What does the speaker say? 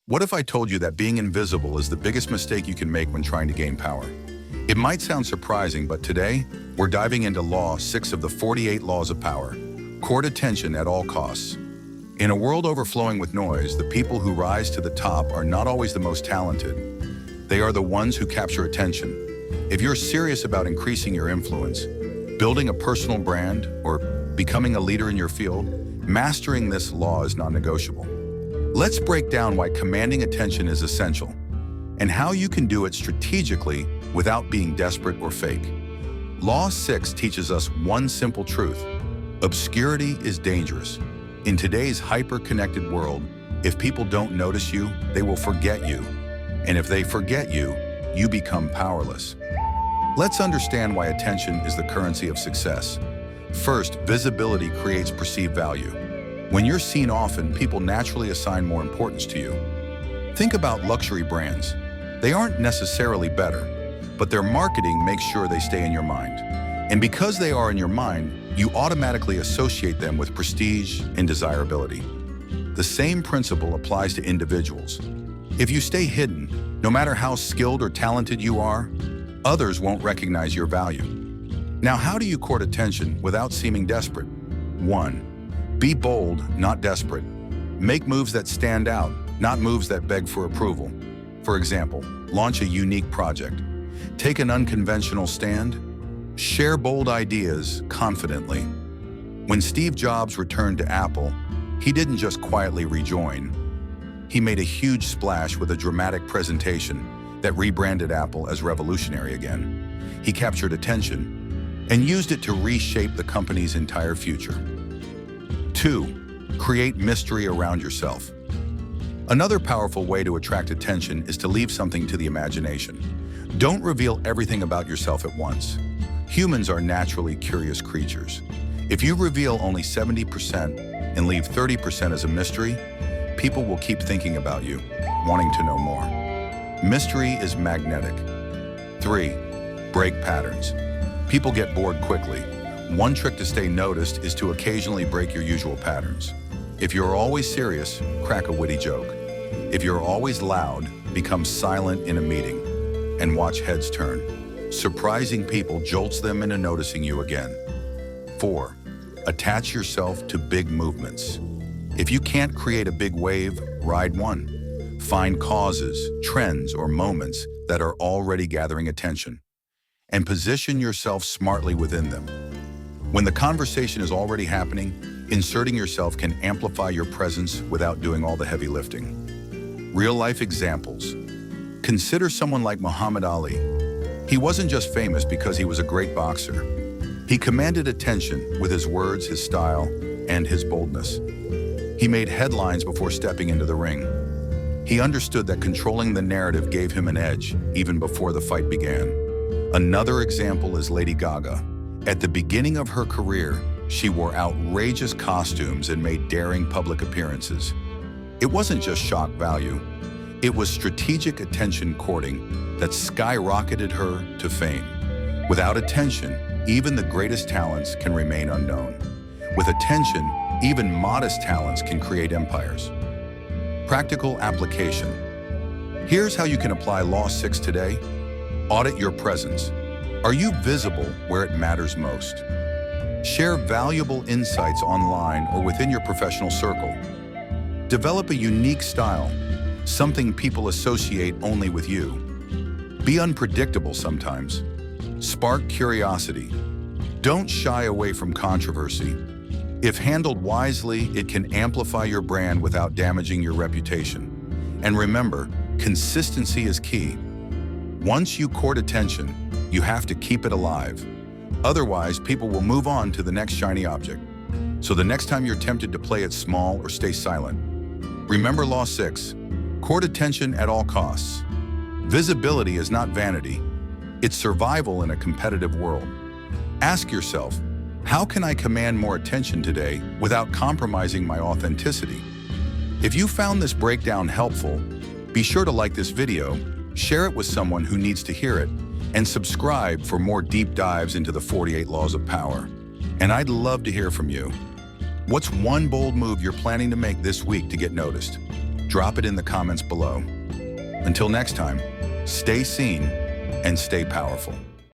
What if I told you that being invisible is the biggest mistake you can make when trying to gain power? It might sound surprising, but today, we're diving into Law 6 of the 48 Laws of Power. Court attention at all costs. In a world overflowing with noise, the people who rise to the top are not always the most talented. They are the ones who capture attention. If you're serious about increasing your influence, building a personal brand, or becoming a leader in your field, mastering this law is non-negotiable. Let's break down why commanding attention is essential and how you can do it strategically without being desperate or fake. Law 6 teaches us one simple truth. Obscurity is dangerous. In today's hyper-connected world, if people don't notice you, they will forget you. And if they forget you, you become powerless. Let's understand why attention is the currency of success. First, visibility creates perceived value. When you're seen often, people naturally assign more importance to you. Think about luxury brands. They aren't necessarily better, but their marketing makes sure they stay in your mind. And because they are in your mind, you automatically associate them with prestige and desirability. The same principle applies to individuals. If you stay hidden, no matter how skilled or talented you are, others won't recognize your value. Now, how do you court attention without seeming desperate? 1. Be bold, not desperate. Make moves that stand out, not moves that beg for approval. For example, launch a unique project. Take an unconventional stand. Share bold ideas confidently. When Steve Jobs returned to Apple, he didn't just quietly rejoin. He made a huge splash with a dramatic presentation that rebranded Apple as revolutionary again. He captured attention and used it to reshape the company's entire future. 2. Create mystery around yourself. Another powerful way to attract attention is to leave something to the imagination. Don't reveal everything about yourself at once. Humans are naturally curious creatures. If you reveal only 70% and leave 30% as a mystery, people will keep thinking about you, wanting to know more. Mystery is magnetic. 3. Break patterns. People get bored quickly. One trick to stay noticed is to occasionally break your usual patterns. If you're always serious, crack a witty joke. If you're always loud, become silent in a meeting and watch heads turn. Surprising people jolts them into noticing you again. 4. Attach yourself to big movements. If you can't create a big wave, ride one. Find causes, trends, or moments that are already gathering attention, and position yourself smartly within them. When the conversation is already happening, inserting yourself can amplify your presence without doing all the heavy lifting. Real-life examples. Consider someone like Muhammad Ali. He wasn't just famous because he was a great boxer. He commanded attention with his words, his style, and his boldness. He made headlines before stepping into the ring. He understood that controlling the narrative gave him an edge, even before the fight began. Another example is Lady Gaga. At the beginning of her career, she wore outrageous costumes and made daring public appearances. It wasn't just shock value. It was strategic attention courting that skyrocketed her to fame. Without attention, even the greatest talents can remain unknown. With attention, even modest talents can create empires. Practical application. Here's how you can apply Law 6 today. Audit your presence. Are you visible where it matters most? Share valuable insights online or within your professional circle. Develop a unique style, something people associate only with you. Be unpredictable sometimes. Spark curiosity. Don't shy away from controversy. If handled wisely, it can amplify your brand without damaging your reputation. And remember, consistency is key. Once you court attention, you have to keep it alive. Otherwise, people will move on to the next shiny object. So the next time you're tempted to play it small or stay silent, remember Law 6, court attention at all costs. Visibility is not vanity. It's survival in a competitive world. Ask yourself, how can I command more attention today without compromising my authenticity? If you found this breakdown helpful, be sure to like this video, share it with someone who needs to hear it, and subscribe for more deep dives into the 48 Laws of Power. And I'd love to hear from you. What's one bold move you're planning to make this week to get noticed? Drop it in the comments below. Until next time, stay seen and stay powerful.